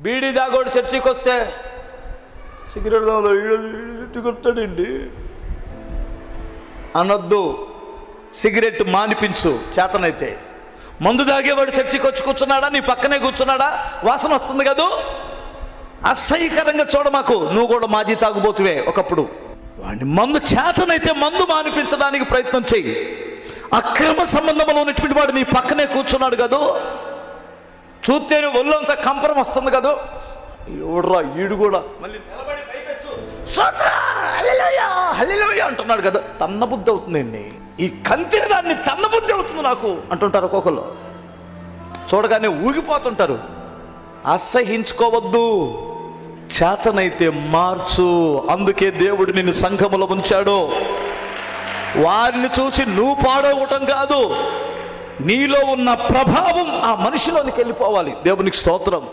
బీడీ దాగోడు చర్చికి వస్తే సిగరెట్ కొట్టాడండి అనొద్దు. సిగరెట్ మానిపించు చేతనైతే. మందు తాగేవాడు చర్చికి వచ్చి కూర్చున్నాడా, నీ పక్కనే కూర్చున్నాడా, వాసన వస్తుంది కదూ, అసహ్యకరంగా చూడమాకు. నువ్వు కూడా మాజీ తాగుబోతువే ఒకప్పుడు. వాడిని మందు చేతనైతే మందు మానిపించడానికి ప్రయత్నం చెయ్యి. అక్రమ సంబంధంలో ఉన్నటువంటి వాడు నీ పక్కనే కూర్చున్నాడు కదూ, చూస్తేనే ఒళ్ళంతా కంపరం వస్తుంది కదూ. ఎవడ్రా ఈడు కూడా మళ్ళీ నిలబడి పైపెచ్చు హల్లెలూయా అంటున్నాడు కదా, తన్నబుద్ధి అవుతుందండి. ఈ కంతిని దాన్ని తన్నబుద్ధి అవుతుంది నాకు అంటుంటారు ఒక్కొక్కరు. చూడగానే ఊగిపోతుంటారు. అసహించుకోవద్దు, చేతనైతే మార్చు. అందుకే దేవుడు నిన్ను సంఘములో ఉంచాడు. వారిని చూసి నువ్వు పాడవటం కాదు, నీలో ఉన్న ప్రభావం ఆ మనిషిలోనికి వెళ్ళిపోవాలి. దేవునికి స్తోత్రం.